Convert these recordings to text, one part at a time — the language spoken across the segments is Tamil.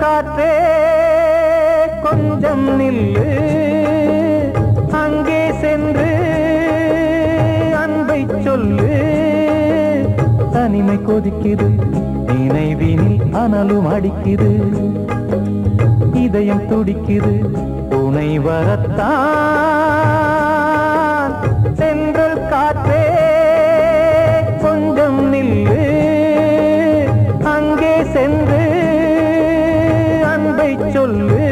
காற்றே கொஞ்சம் நில்லு, அங்கே சென்று அன்பை சொல்லு. தனிமை கொதிக்குது, நினைவினில் அனலும் அடிக்குது, இதயம் துடிக்குது, துணை வரத்தான். சென்றல் காற்றே கொஞ்சம் நில்லு, அங்கே சென்று அன்பை சொல்லு.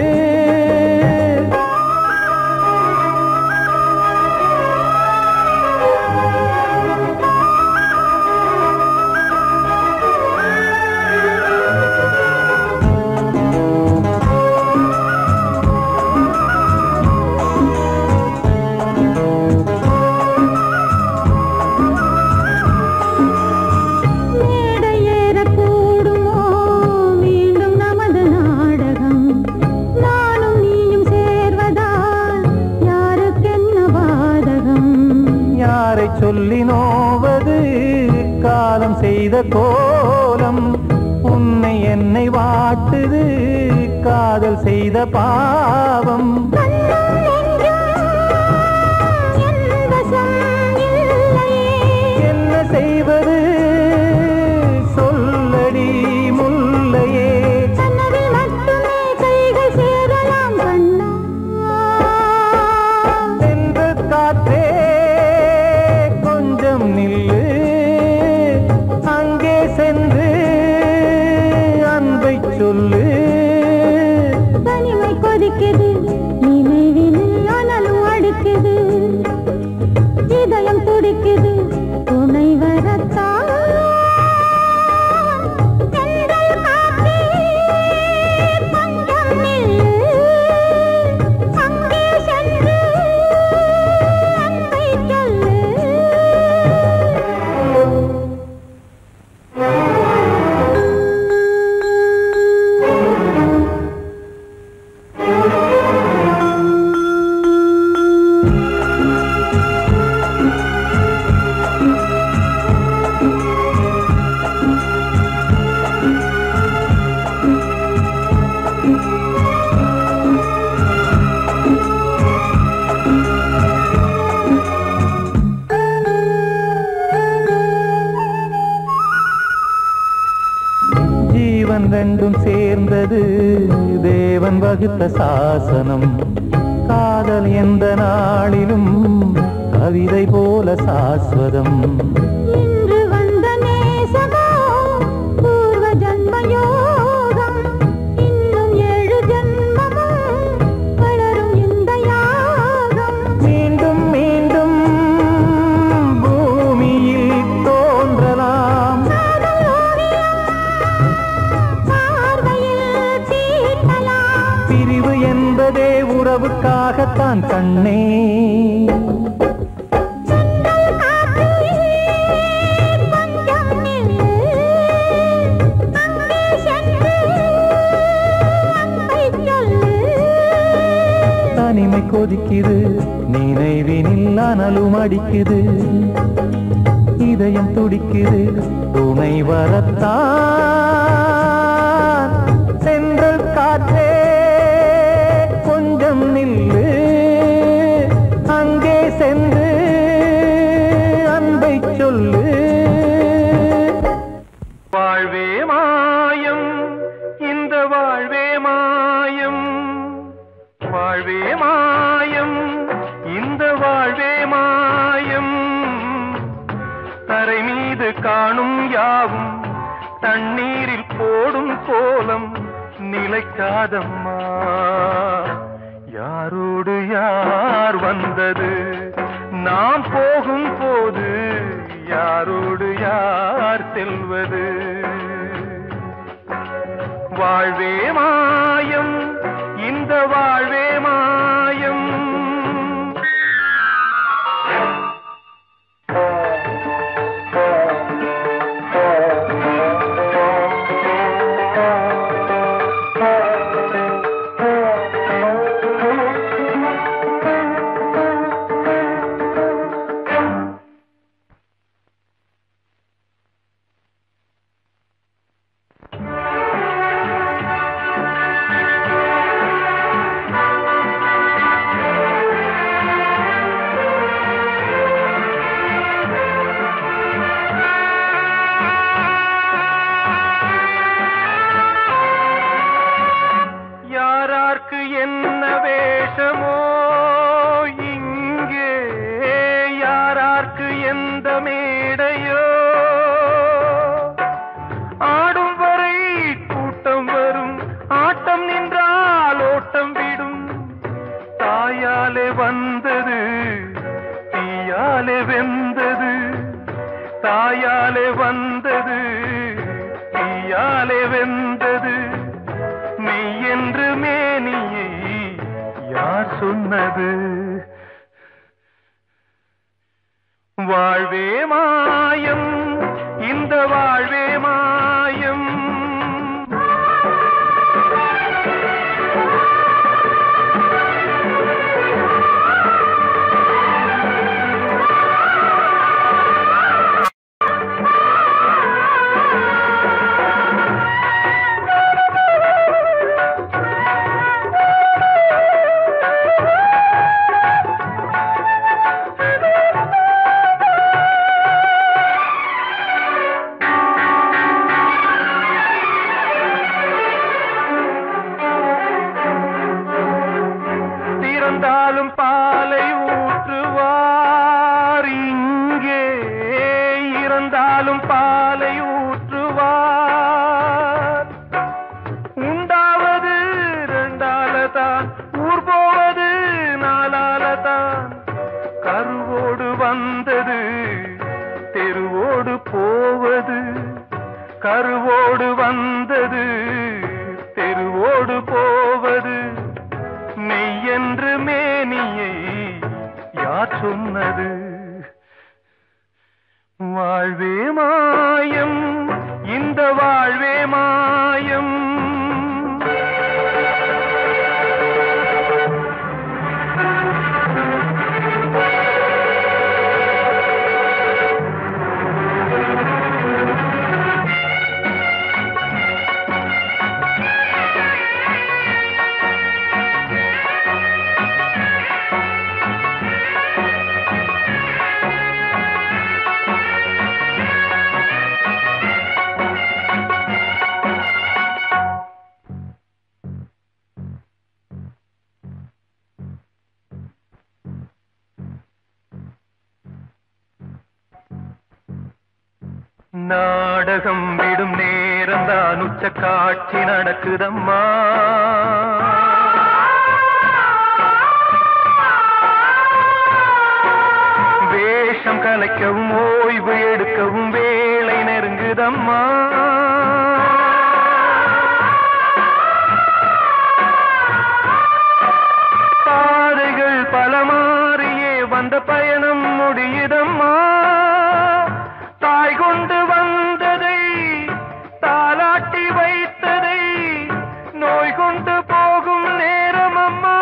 சொல்லி நோவது காலம் செய்த கோலம், உன்னை என்னை வாட்டுது காதல் செய்த பாவம். என்ன செய்வது சொல்லடி முல்லையே, சென்று காற்றே நில்லு, அங்கே சென்று அன்பை சொல்லு. தனிமை கொதிக்குது, நினைவினில் அனலும் அடிக்குது, இதயம் துடிக்குது, துணை வரத்தான். ரெண்டும் சேர்ந்தது தேவன் வகுத்த சாசனம். காதல் எந்த நாளிலும் கவிதை போல சாஸ்வதம். இன்று வந்த நேசமோ பூர்வ ஜன்மயோகம், இன்னும் 7 ஜன்மமும் வளரும் இந்த யாகம். மீண்டும் மீண்டும் பூமியில் தோன்றலாம், பிரிவு என்பதே உறவுக்காகத்தான் கண்ணே. தனிமை கொதிக்குது, நினைவினில் அனலும் அடிக்குது, இதயம் துடிக்குது, துணை வரத்தான். சென்றல் காற்றே கொஞ்சம் நில்லு, அங்கே சென்று அன்பை சொல்லு. வாழ்வே மாயம், இந்த வாழ்வே மாயம், வாழ்வே மாயம், இந்த வாழ்வே மாயம். தரை மீது காணும் யாவும் தண்ணீரில் போடும் கோலம் நிலைக்காதம்மா. யாரோடு யார் வந்தது, நாம் போகும் போது யாரோடு யார் செல்வது. வாழ்வே மாயம், இந்த வாழ்வே மாயம். சொன்னது. வாழ்வே மாயம், இந்த வாழ்வே மாயம். பாலை ஊற்றுவார், இங்கே இறந்தாலும் பாலை ஊற்றுவார். உண்டாவது ரெண்டாலதான், ஊர் போவது நாலாலதான். கருவோடு வந்தது தெருவோடு போவது, கருவோடு வந்தது தெருவோடு போவது. மெய்யென்று மேனியை யார் சொன்னது? வாழ்வே மாயம், இந்த வாழ்வே மாயம். நாடகம் விடும் நேரம்தான் உச்ச காட்சி நடக்குதம்மா. வேஷம் கலைக்கவும் ஓய்வு எடுக்கவும் வேளை நெருங்குதம்மா. பாதைகள் பல மாறியே வந்த பயணம் முடியுதம்மா. தாய் கொண்டு வந்ததை தாலாட்டி வைத்ததை நோய் கொண்டு போகும் நேரம் அம்மா.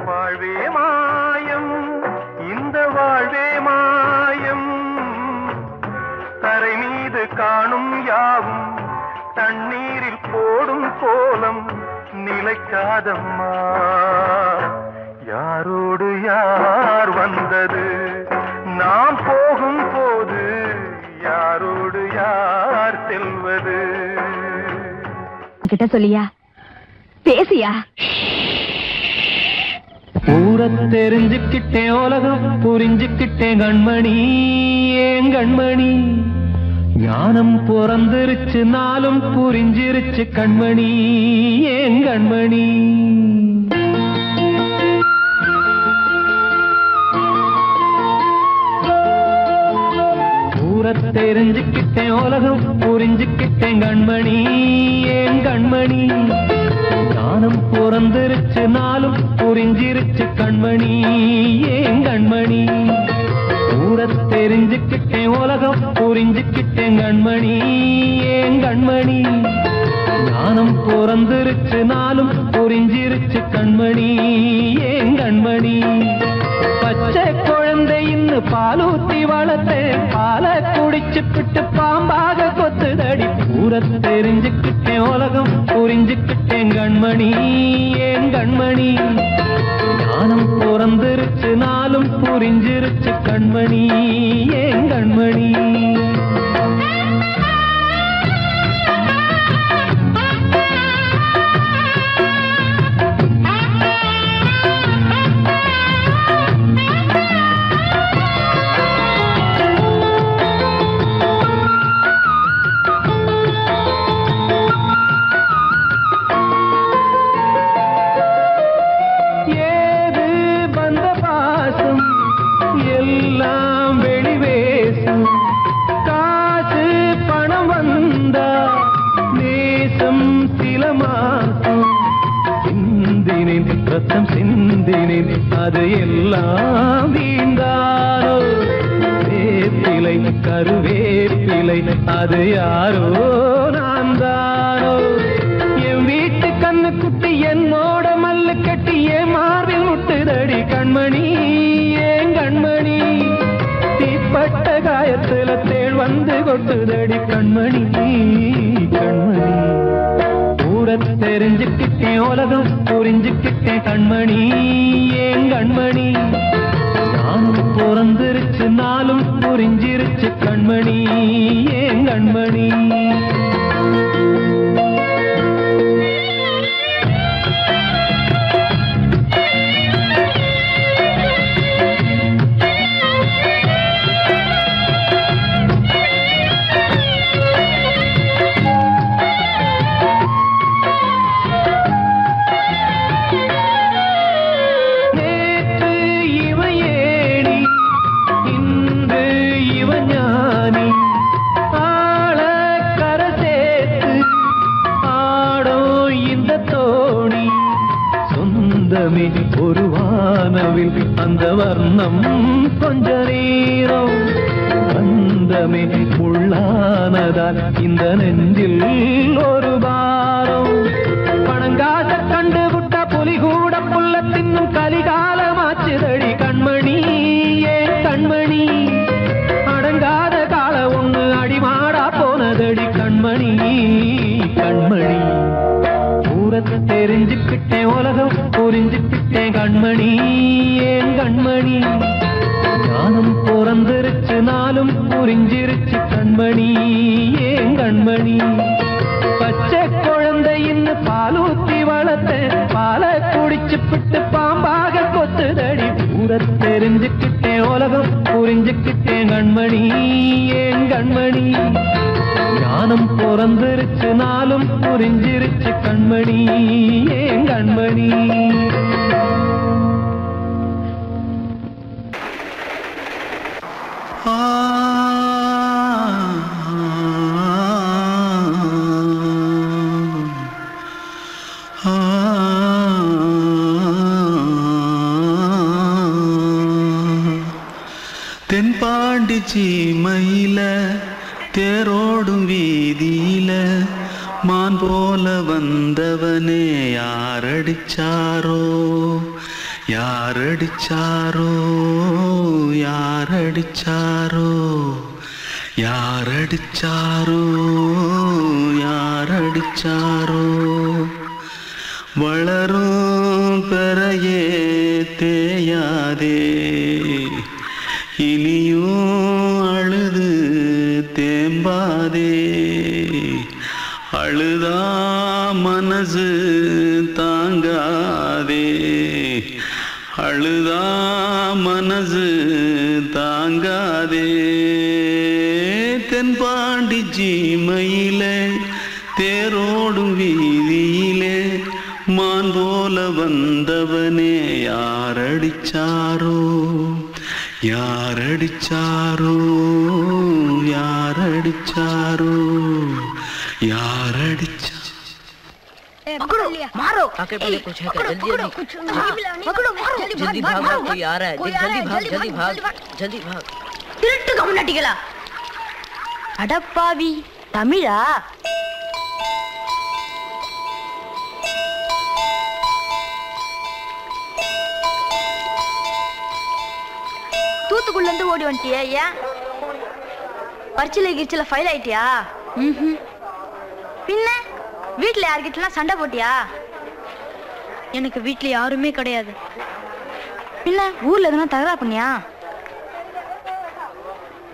வாழ்வே மாயம், இந்த வாழ்வே மாயம். தரை மீது காணும் யாவும் தண்ணீரில் போடும் கோலம் நிலைக்காதம்மா. யாரோடு யார் வந்தது நாம் போகும் போது, யாரோடு யார் செல்வது? கிட்ட சொல்லியா, பேசியா? ஊரை தெரிஞ்சுக்கிட்டேன், உலகம் புரிஞ்சுக்கிட்டேன் கண்மணி, ஏன் கண்மணி. ஞானம் பிறந்திருச்சு, நாளும் புரிஞ்சிருச்சு கண்மணி, ஏன் கண்மணி. ஊரை தெரிஞ்சுக்கிட்டேன் உலகம் புரிஞ்சுக்கிட்டேன் கண்மணி ஏன் கண்மணி ஞானம் பிறந்திருச்சு நாளும் புரிஞ்சிருச்சு கண்மணி ஏன் கண்மணி தெரிஞ்சுக்கிட்டேன் உலகம் புரிஞ்சுக்கிட்டேன் கண்மணி ஏன் கண்மணி ஞானம் பிறந்திருச்சு நாளும் புரிஞ்சிருச்சு கண்மணி ஏன் கண்மணி பச்சை குழந்தை இன்னும் பாலூத்தி வளர்த்தேன் பாலை குடிச்சு பிட்டு பாம்பாக கொத்துதடி தெரிஞ்சுக்கிட்டேன் உலகம் புரிஞ்சுக்கிட்டேன் கண்மணி ஏன் கண்மணி ஞானம் பிறந்திருச்சு நாளும் புரிஞ்சிருச்சு கண்மணி ஏன் கண்மணி ரத்தம் சிந்தினேன் அது எல்லாம் வீந்தாரோ வேப்பிலை கருவேப்பிலை அது யாரோ நான் தானோ என் வீட்டு கண்ணு குட்டி என்னோட மல்லு கட்டி என் மார்பில் முட்டுதடி கண்மணி ஏன் கண்மணி தீப்பட்ட காயத்துல தேள் வந்து கொட்டுதடி கண்மணி கண்மணி தெரிஞ்சுக்கிட்டேன் உலகம் புரிஞ்சுக்கிட்டேன் கண்மணி ஏன் கண்மணி நானும் பிறந்திருச்சு நாளும் புரிஞ்சிருச்சு கண்மணி ஏன் கண்மணி ஒரு வானவில் அந்த வர்ணம் கொஞ்ச நேரம் பந்தமே உள்ளானதால் இந்த நெஞ்சில் ஒரு பாரம் பணங்காச கண்டு விட்ட புலி கூட புல்ல தின்னும் கலிகாலமாச்சுதடி கண்மணி ஏன் கண்மணி அடங்காத கால ஒண்ணு அடிமாடா போனதடி கண்மணி கண்மணி தெரிஞ்சுக்கிட்டேன் உலகம் புரிஞ்சுக்கிட்டேன் கண்மணி ஏன் கண்மணி ஞானம் பிறந்திருச்சு நாளும் புரிஞ்சிருச்சு கண்மணி ஏன் கண்மணி பச்சை குழந்தை இன்னும் பாலூத்தி வளர்த்தேன் பாலை குடிச்சு பிட்டு பாம்பாக கொத்துதடி தெரிஞ்சுக்கிட்டேன் உலகம் புரிஞ்சுக்கிட்டேன் கண்மணி ஏன் கண்மணி ஞானம் பிறந்திருச்சு நாளும் புரிஞ்சிருச்சு கண்மணி ஏன் கண்மணி தென்பாண்டி சீமையில தேரோடும் வீதியில மான் போல வந்தவனே யாரடிச்சாரோ யாரடிச்சாரோ யாரடிச்சாரோ யாரடிச்சாரோ யாரடிச்சாரோ வளரும் பெறையே தேயாதே இனியும் அழுது தேம்பாதே அழுதா மனசு தாங்காதே அழுதா மனசு தாங்காதே தென்பாண்டி சீமையிலே தேரோடும் வீதியிலே மான் போல வந்தவனே யாரடிச்சாரோ யாரடிச்சாரோ யாரடிச்சாரோ யாரடிச்சா पकड़ो मारो आके पहले कुछ है क्या जल्दी पकड़ो मारो जल्दी भाग कोई आ रहा है जल्दी भाग जल्दी भाग திருட்டு கம்முனட்டிகளா அடப்பாவி தமிழா தூத்துக்குள்ள இருந்து ஓடி வந்துட்டியா ஏன் பரிச்சையில கிரிச்சில ஃபைல் ஆயிட்டியா பின்ன வீட்டுல யார்கிட்டலாம் சண்டை போட்டியா எனக்கு வீட்டுல யாருமே கிடையாது பின்ன ஊர்ல எதுனா தகராறு பண்ணியா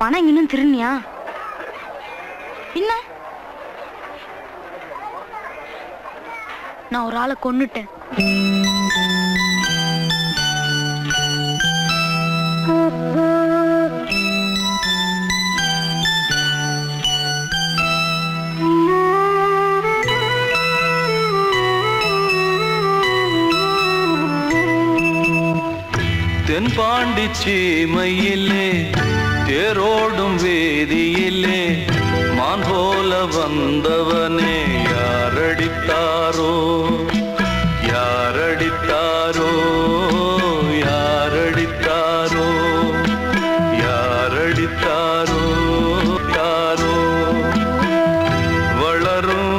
பணம் இன்னும் திருநியா பின்ன நான் ஒரு ஆளை கொன்னுட்டேன் தென்பாண்டி சீமையிலே தேரோடும் வேதியிலே மான் போல வந்தவனே யாரடித்தாரோ யாரடித்தாரோ யாரடித்தாரோ யாரடித்தாரோ யாரோ வளரும்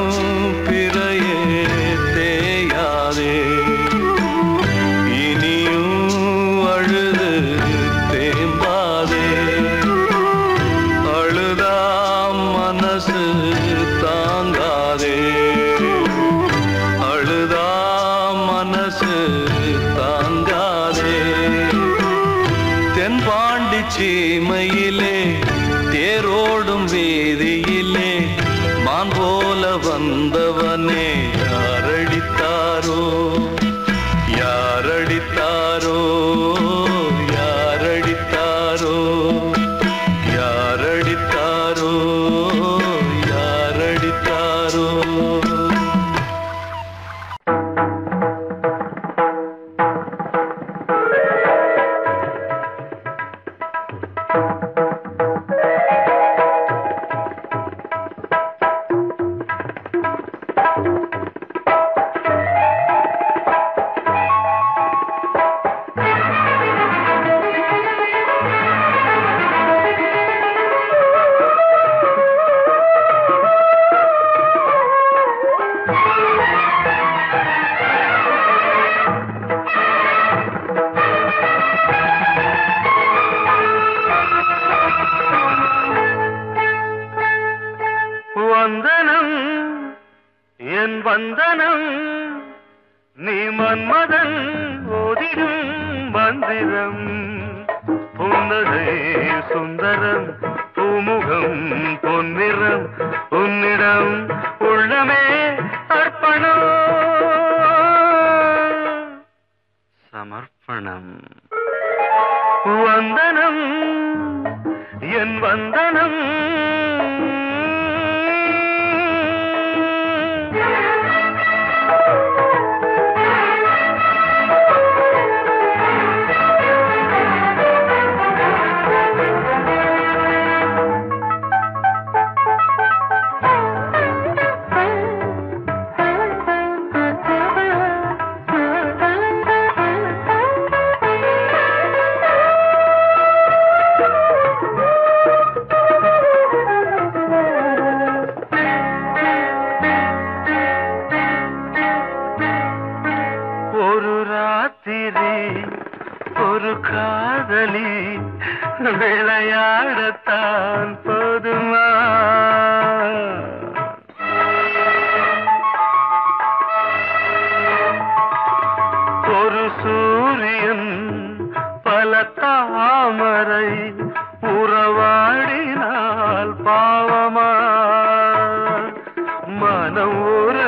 பிறையே தேயாதே சீமையிலே தேரோடும் வேதியிலே மான் போல வந்தவனே யாரடித்தாரோ யாரடித்தாரோ யாரடித்தாரோ யாரடித்தாரோ யாரடித்தாரோ வந்தனம் என் வந்தனம் நீ மன்மதன் ஓதிடும் மந்திரம் புன்னகை சுந்தரம் பூமுகம் பொன்னிறம் உன்னிடம் உள்ளமே அர்ப்பணம் சமர்ப்பணம் வந்தனம் என் வந்தனம் ஒரு காதலி விளையாடத்தான் போதுமா ஒரு சூரியன் பல தாமரை உறவாடினால் பாவமா மனம் ஒரு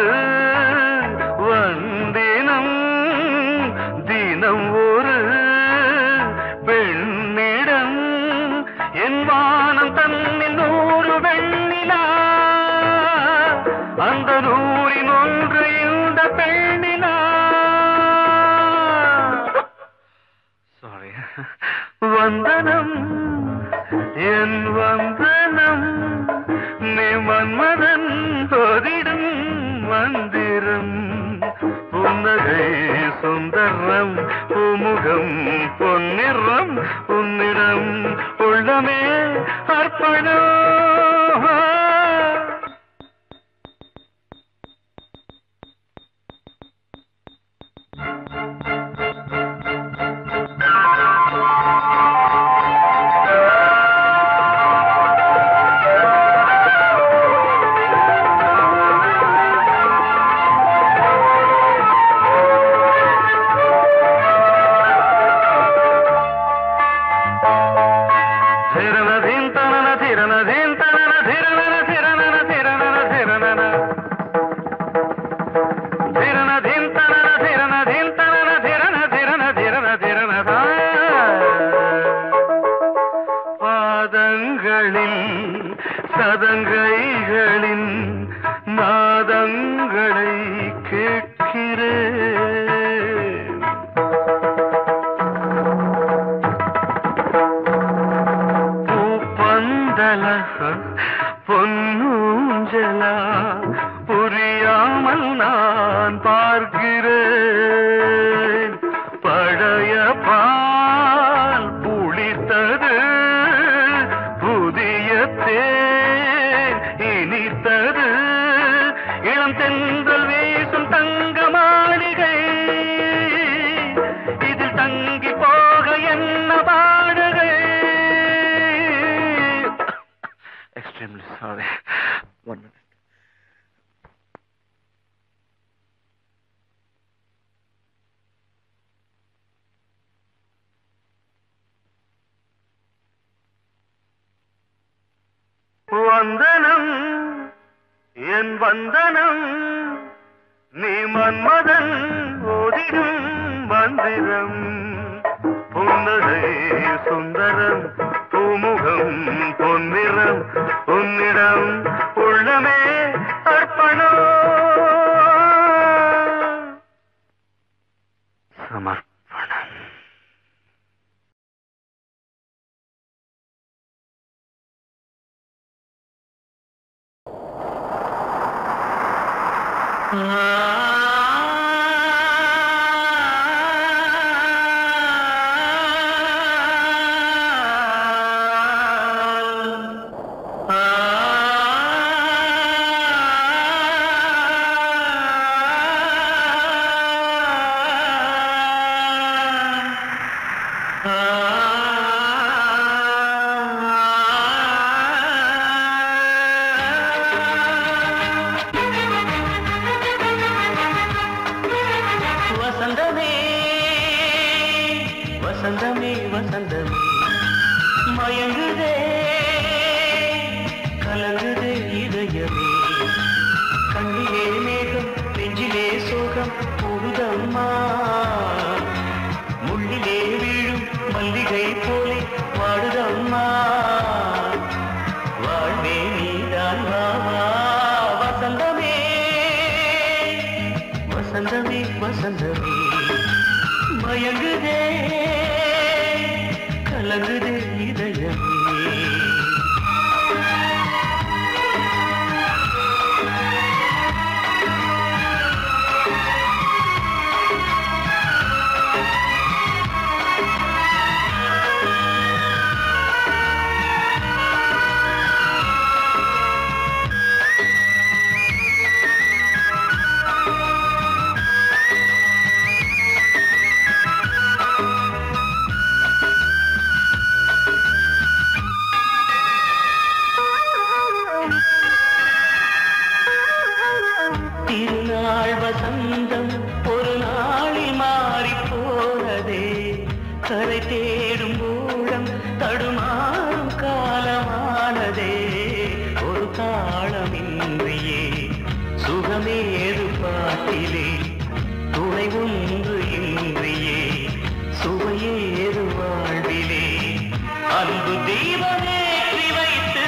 வந்தினம் தினம் ஒரு பெண்ணிடம் என் வானம் தன்னில் 100 வெண்ணிலா அந்த 100ன் ஒன்று இந்த பெண்ணிலா சாரி வந்தனம் என் வந்தனம் நீ மன்மதன் போதிடும் மந்திரம் புன்னகை சுந்தரம் பூமுகம் பொன்னிறம் உன்னிடம் உள்ளமே அர்ப்பணம் சதங்கைகளின் நாதங்களை கேட்கிறேன் பூப்பந்தல பொன்னூஞ்சலா புரியாமல் நான் பார்க்கிறேன் பழைய பால் புளித்தது புதிய தேன் இனித்தது இளம் தென்றல் வீசும் தங்க மாளிகை இதில் தங்கி போக என்ன பாடுகை எக்ஸ்ட்ரீம்லி சாரி 1 minute வந்தனம் என் வந்தனம் நீ மன்மதன் ஓதிடும் மந்திரம் புன்னகை சுந்தரம் பூமுகம் பொன்னிறம் உன்னிடம் உள்ளமே அர்ப்பணம் சமர்ப்பணம் வசந்தமே வசந்தமே மயங்குதே கலங்குதே இதயமே கண்ணிலே மேகம் நெஞ்சிலே சோகம் போடுதம்மா முள்ளிலே வீழும் மல்லிகை போலே வாடுதம்மா வாழ்வே நீதான் வாவா வசந்தமே வசந்தமே வசந்தமே மயங்குதே கலங்குதே இதயமே திருநாள் வசந்தம் ஒரு நாளில் மாறி போனதே கரை தேடும் ஊழம் தடுமாறும் காலமானதே ஒரு தாளமின்றியே சுகமேது பாட்டிலே துணை ஒன்று இன்றியே சுவையேது வாழ்விலே அன்பு தீபமேற்றி வைத்து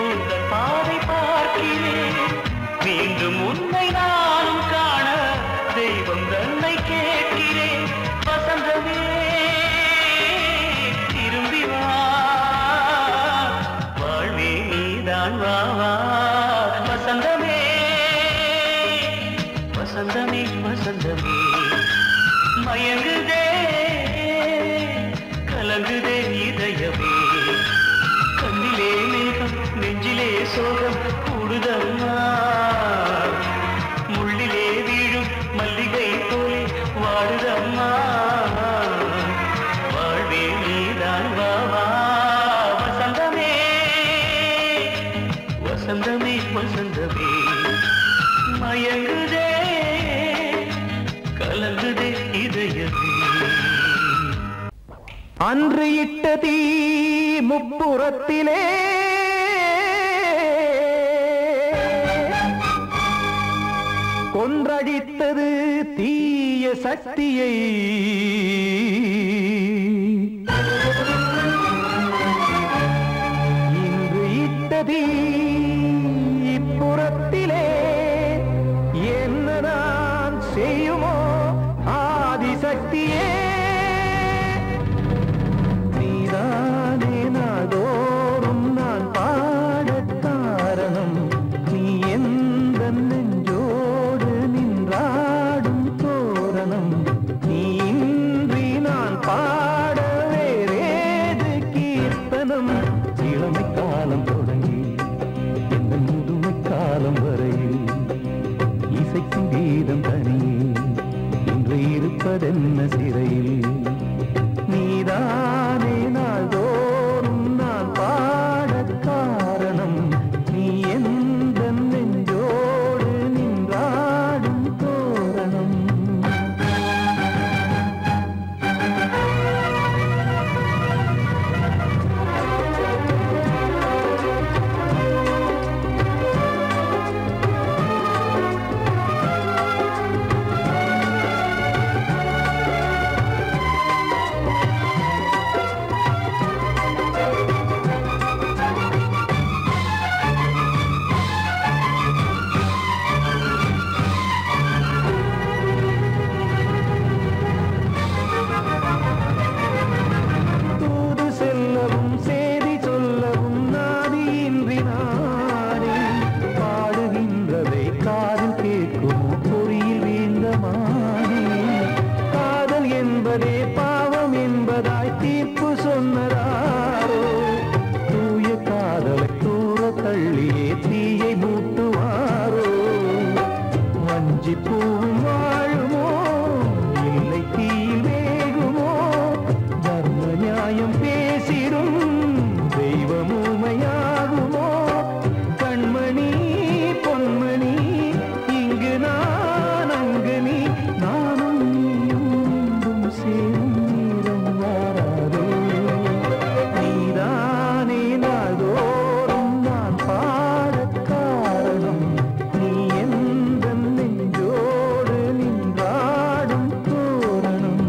உங்கள் பாதை பார்க்கிறேன் மீண்டும் உன்னை நானும் காண தெய்வம் தன்னை கேட்கிறேன் வசந்தமே திரும்பி வசந்தமே வசந்தமே வசந்தமே மயங்குதே கலங்குதே இதயமே கண்ணிலே மேகம் நெஞ்சிலே சோகம் கூடுதம்மா முள்ளிலே வீழும் மல்லிகை போலே வாடுதம்மா வாழ்வே நீதான் வாவா வசந்தமே வசந்தமே வசந்தமே மயங்குதே கலங்குதே இதயமே அன்று இட்ட தீ முப்புறத்திலே கொன்றடித்தது தீய சக்தியை இன்று இட்ட தீ இப்புறத்திலே என்னதான் செய்யுமோ ஆதிசக்தியே நீதானே நாள்தோறும் நான் பாடக் காரணம் நீ எந்த நெஞ்சோடு நின்றாடும் தோரணம் நீ இன்றி நான் பாட வேறேது கீர்த்தனம் இளமை காலம் தொடங்கி இந்த முதுமை காலம் வரையில் இசைக்கும் கீதம் தனியே இன்று இருப்பதென்ன சிறையில் நீதானே நாள்தோறும் நான் பாடக் காரணம் நீ எந்த நெஞ்சோடு நின்றாடும் தோரணம் தூது செல்லவும் சேதி சொல்லவும் நாதியின்றி நானே பாடுகின்றதை காதில் கேட்குமோ பொறியில் வீழ்ந்த மானே காதல் என்பதே பாவம் என்பதாய் தீர்ப்பு சொன்னதாரோ தூய காதலை தூர தள்ளியே தீயை மூட்டுவாரோ வஞ்சி பூவும் வாழுமோ இல்லை தீயில் வேகுமோ தர்ம நியாயம் பேசிடும் தெய்வம் ஊமையாகுமோ கண்மணி பொன்மணி இங்கு நான் அங்கு நீ நானும் நீயும் மீண்டும் சேரும் நேரம் வாராதோ நீதானே நாள்தோறும் நான் பாடக் காரணம் நீ எந்த நெஞ்சோடு நின்றாடும் தோரணம்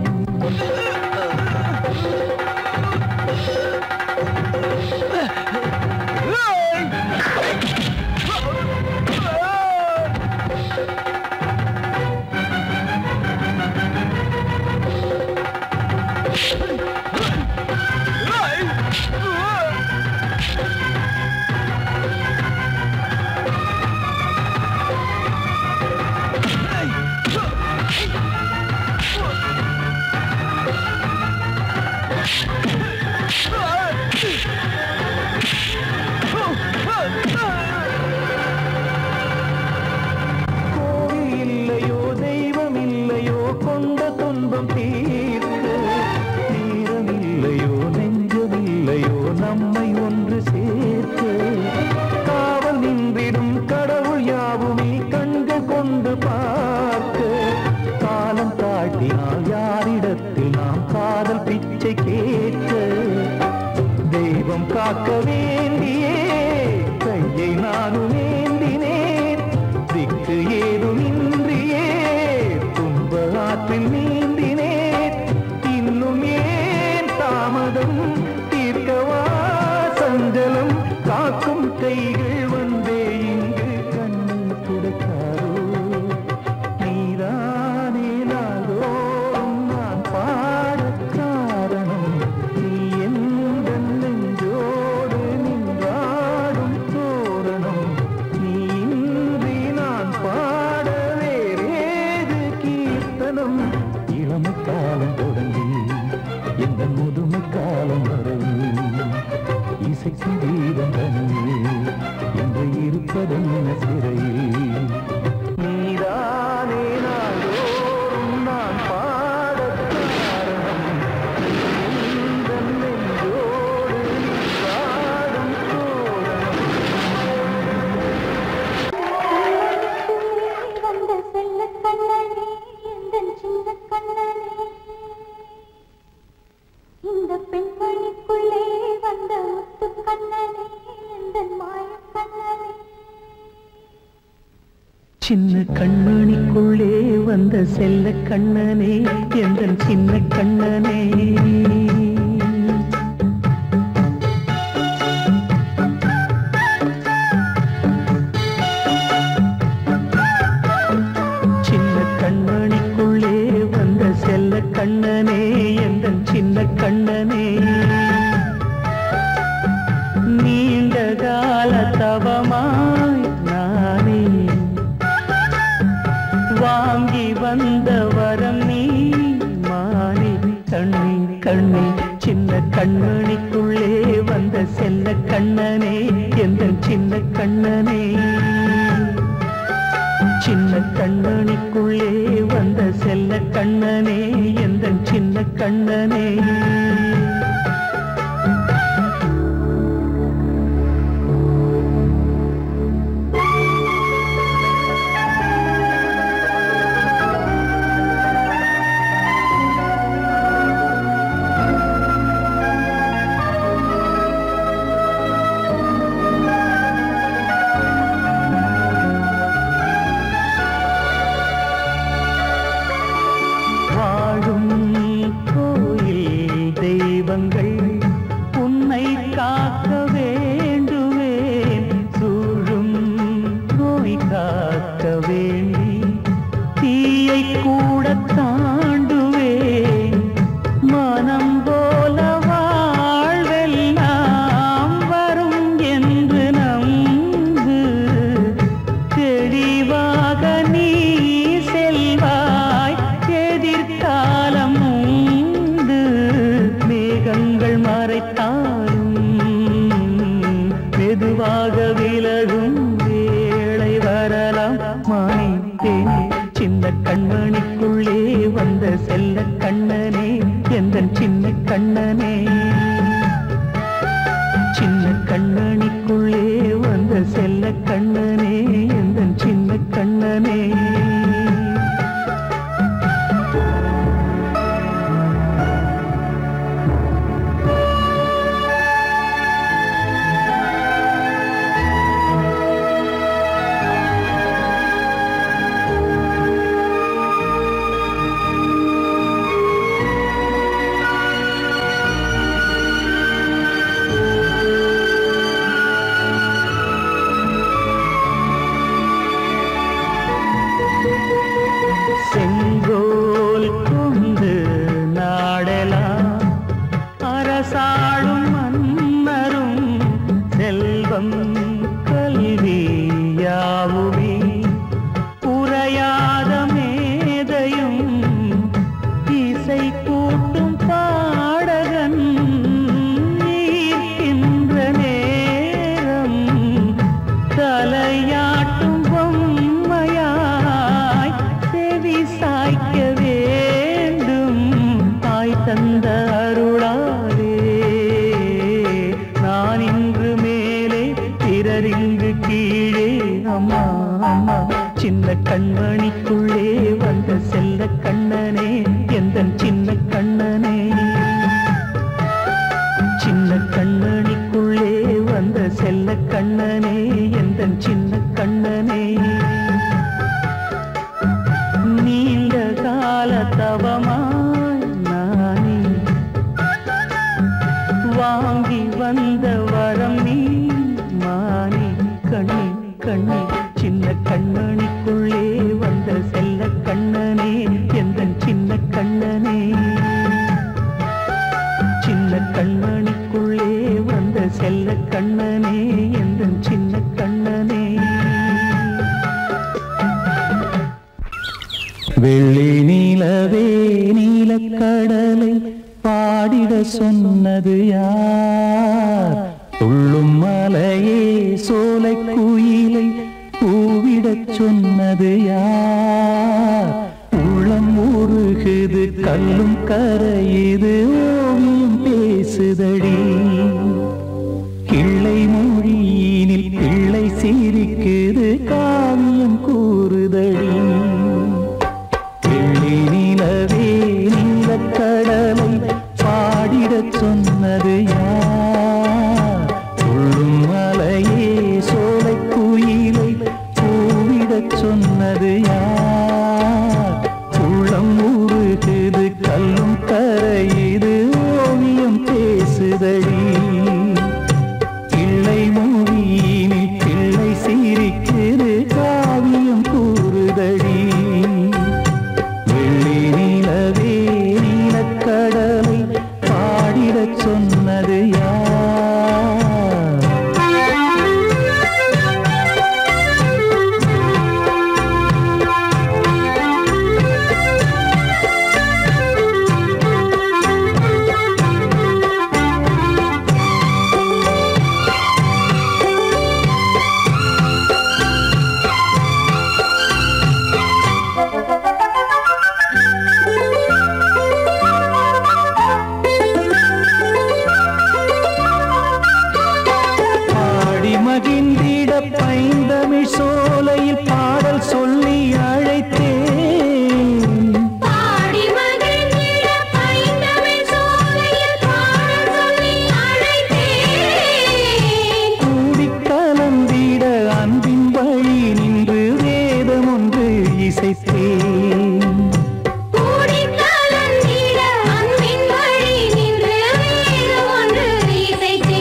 கோவில் இல்லையோ தெய்வம் இல்லையோ கொண்ட துன்பம் தீர்க்க நேரம் இல்லையோ நெஞ்சம் இல்லையோ நம்மை ஒன்று சேர்க்க காவல் நின்றிடும் கடவுள் யாவுமே கண்கள் கொண்டு பார்க்க காலம் காட்டினால் யாரிடத்தில் நாம் காதல் பிச்சை கேட்க தெய்வம் காக்க வேண்டியே கையை நானும் ஏந்தினேன் திக்கு ஏதுமின்றியே துன்ப ஆற்றில் நீந்தினேன் இன்னும் ஏன் தாமதம் தீர்க்கவா சஞ்சலம் காக்கும் கைகள் வந்தே இங்கு கண்ணீர் துடைக்காரோ நீதானே நாள்தோறும் நான் பாடக் காரணம் நீ எந்த நெஞ்சோடு நின்றாடும் தோரணம் அடைப்பதென்ன சிறையில் நீதானே நாள்தோறும் நான் பாடக் காரணம் எந்தன் நெஞ்சோடு நீ பாடும் தோரணம் வந்த செல்ல கண்ணனே எந்தன் சின்ன கண்ணனே இந்த பெண்மணிக்குள்ளே வந்த முத்து கண்ணனே எந்தன் மாய கண்ணனே சின்ன கண்மணிக்குள்ளே வந்த செல்ல கண்ணனே எந்தன் சின்ன கண்ணனே சின்ன கண்மணிக்குள்ளே வந்த செல்ல கண்ணனே எந்தன் சின்ன கண்ணனே நீண்ட கால தவமாய் நானே வாங்கி வந்த வரம் நீ மாறி கண்ணி கண்ணி சின்ன கண்மணிக்குள்ளே வந்த செல்ல கண்ணனே எந்தன் சின்ன கண்ணனே சின்ன கண்மணிக்குள்ளே வந்த செல்ல கண்ணனே எந்தன் சின்ன கண்ணனே வாழும் கோயில் தெய்வங்கள் உன்னை காக்க வேண்டுவேன் சூழும் நோய் காக்க வேண்டி தீயை கூட தாண்டுவேன் மனம் போல வாழ்வெல்லாம் வரும் என்று நம்பு தெளிவாக நீ செல்வாய் எதிர்காலம் உண்டு மேகங்கள் மறைத்தாலும் மெதுவாக விலகும் வேளை வரலாம் மாய்த்தேனே சின்ன கண்மணிக்குள்ளே வந்த செல்ல கண்ணனே எந்தன் சின்ன கண்ணனே சின்ன கண்ணனிக்குள்ளே வந்த செல்ல கண்ணனே எந்தன் சின்ன கண்ணனே செங்கோல் கொண்டு நாடலாம் அரசாளும் மன்னரும் செல்வம் கல்வி யாவுமே உரையாத மேதையும் இசை கூட்டும் பாடகன் ஈர்க்கின்ற நேரம் தலையாட்டும் பொம்மையாய் செவி சாய்க்க வேண்டும் தாய் தந்த அருளாலே நான் இன்று மேலே பிறரிங்கு கீழே அம்மா அம்மா சின்ன கண்மணிக்குள்ளே வந்த செல்ல கண்ணனே எந்தன் சின்ன கண்ணனே சின்ன கண்ணனிக்குள்ளே வந்த செல்ல கண்ணனே எந்தன் சின்ன கண்ணனே நீண்ட கால தவமாய் நானே வாங்கி வந்த வரம் நீ மானே கண்ணி கண்ணி சின்ன கண்ணனிக்குள்ளே வந்த செல்ல கண்ணனே எந்தன் சின்ன கண்ணனே சின்ன கண்மணிக்குள்ளே வந்த செல்ல கண்ணனே எந்தன் சின்ன கண்ணனே வெள்ளி நீலவே நீலக்கடலை பாடிட சொன்னது யார் துள்ளும் மலையே சோலை குயிலை பூவிடச் சொன்னது யார்? உள்ளம் உருகுது கல்லும் கரையுது ஓவியம் பேசுதடி. கிள்ளை மொழியினில் பிள்ளை சிரிக்குது காவியம் கூறுதடி. வெள்ளி நிலவே நீலக்கடலை பாடிடச் சொன்னது யார்? துள்ளும் மலையே சோலை குயிலை பூவிடச் சொன்னது யார்? உள்ளம் உருகுது கல்லும் கரையுது ஓவியம் பேசுதடி. கிள்ளை மொழியினில் பிள்ளை சிரிக்குது காவியம் கூறுதடி. வெள்ளி நிலவே நீலக்கடலை பாடிடச் சொன்னது யார்? மகிழ்ந்திட பைந்தமிழ் சோலையில் பாடல் சொல்லி அழைத்தேன். பாடி மகிழ்ந்திட பைந்தமிழ் சோலையில் பாடல் சொல்லி அழைத்தேன். கூடிக் கலந்திட அன்பின் வழி நின்று வேதம் ஒன்று இசைத்தேன். கூடிக் கலந்திட அன்பின் வழி நின்று வேதம் ஒன்று இசைத்தேன்.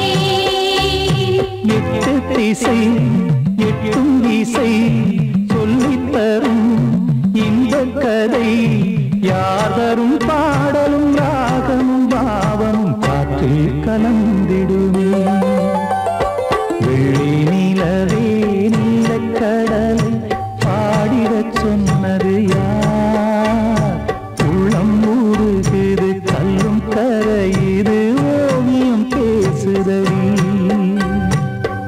எட்டு திசை எட்டும் திசை சொல்லித் தரும் இந்த கதை யாதரும் பாடலும் ராகமும் பாவமும் காற்றில் கலந்திடுமே. வெள்ளி நிலவே நீலக்கடலை பாடிடச் சொன்னது யார்? உள்ளம் உருகுது கல்லும் கரையுது ஓவியம் பேசுதடி.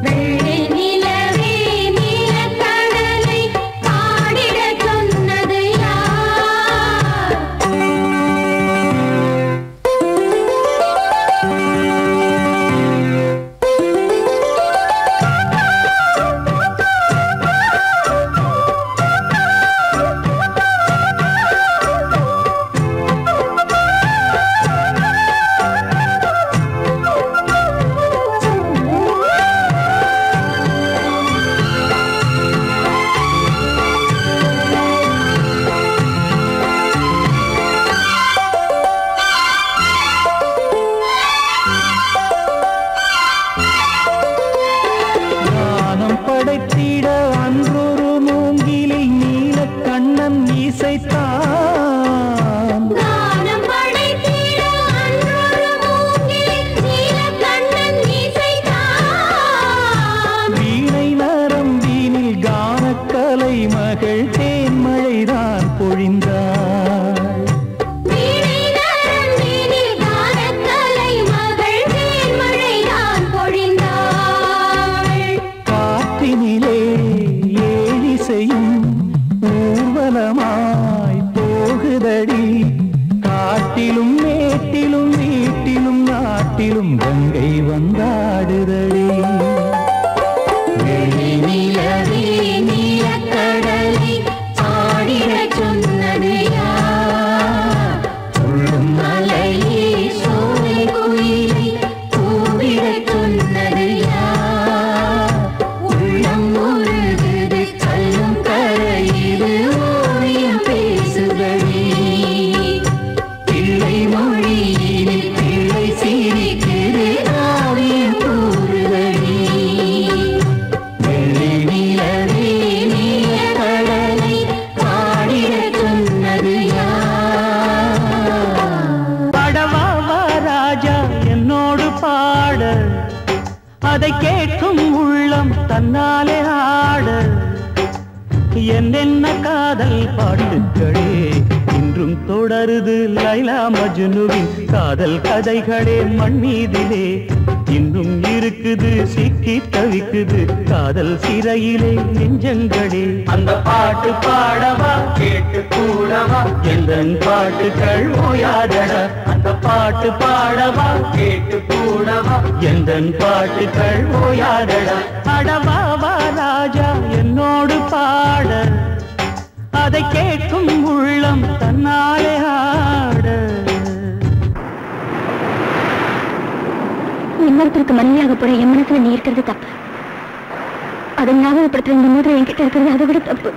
வெள்ளி நிலவே நீலக்கடலை பாடிடச் சொன்னது யார்? ஞானம் படைத்திட அன்றொரு மூங்கிலில் நீலக்கண்ணன் இசைத்தான். கானம் படைத்திட அன்றொரு மூங்கில் நீலக்கண்ணன் இசைத்தான். வீணை நரம்பினில் கானக்கலை மகள் தேன்மழைதான் பொழிந்தாள். வீணை நரம்பினில் கானக்கலை மகள் தேன்மழைதான் பொழிந்தாள். காற்றினிலே ஏழிசையும் ஊர்வலமாய் போகுதடி. காட்டிலும் மேட்டிலும் வீட்டிலும் நாட்டிலும் கங்கை வந்தாடுதடி. வெள்ளி நிலவே நீலக்கடலை பாடிடச் சொன்னது யார்? துள்ளும் மலையே சோலை குயிலை பூவிடச் சொன்னது யார்? உள்ளம் உருகுது கல்லும் கரையுது ஓவியம் பேசுதடி. பிள்ளை மொழியினில் பிள்ளை சிரிக்குது காவியம் கூறுதடி. வெள்ளி நிலவே நீலக்கடலை பாடிடச் சொன்னது யார்? படவா ராஜா என்னோடு பாட, அதை கேட்கும் உள்ளம் தன்னாலே ஆட. என்னென்ன காதல் பாட்டுகளே இன்றும் தொடருது லைலா மஜ்னுவின் காதல் கதைகளே மண் மீதிலே. இன்னும் இருக்குது சிக்கி தவிக்குது காதல் சிறையிலே நெஞ்சங்களே. அந்த பாட்டு பாடவா கேட்டு கூடவா எந்தன் பாட்டுகள் ஓயாதடா. அந்த பாட்டு பாடவா கேட்டு கூடவா எந்தன் பாட்டுகள் ஓயாதடா. அடவாவா ராஜா என்னோடு பாட அதை கேட்கும் உள்ளம் தன்னாலே ஆட. இன்னொருத்தருக்கு மனைவியாக போற என் மனசுல நீ இருக்கிறது தப்பு. அதை ஞாபகப்படுத்துற இந்த மூதிரை என்கிட்ட இருக்கிறது அதை விட தப்பு.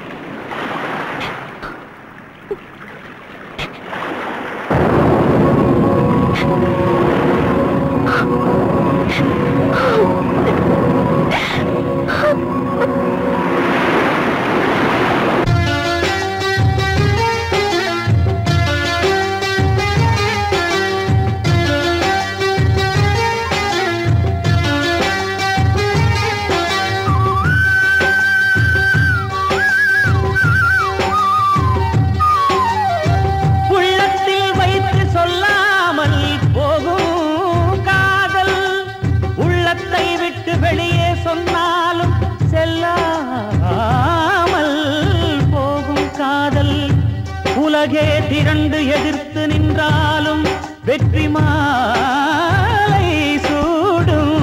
உலகே திரண்டு எதிர்த்து நின்றாலும் வெற்றி மாலை சூடும்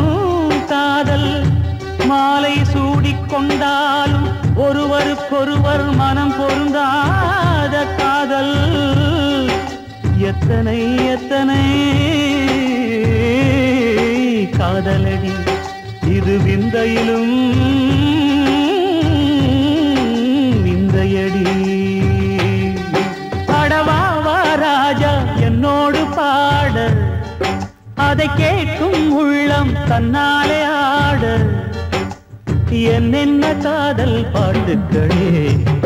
காதல். மாலை சூடிக்கொண்டாலும் ஒருவருக்கொருவர் மனம் பொருந்தாத காதல். எத்தனை எத்தனை காதலடி இது விந்தையிலும் விந்தையடி. ராஜா என்னோடு பாட அதை கேட்கும் உள்ளம் தன்னாலே ஆட. என்னென்ன காதல் பாட்டுக்களே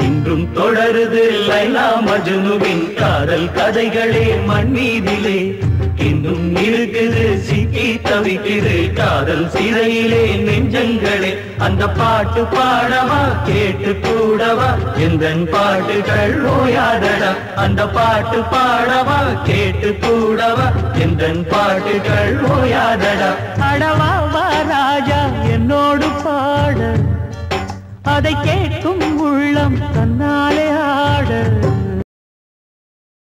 இன்றும் தொடருது லைலா மஜ்னுவின் காதல் கதைகளே மண் மீதிலே. இன்னும் இருக்குது சிக்கி தவிக்குது காதல் சிறையிலே நெஞ்சங்களே. அந்த பாட்டு பாடவா கேட்டு கூடவா எந்தன் பாட்டுகள் ஓயாதடா. அந்த பாட்டு பாடவா கேட்டு கூடவா எந்தன் பாட்டுகள் ஓயாதடா. அடவாவா ராஜா என்னோடு பாட அதை கேட்கும் உள்ளம் தன்னாலே ஆட.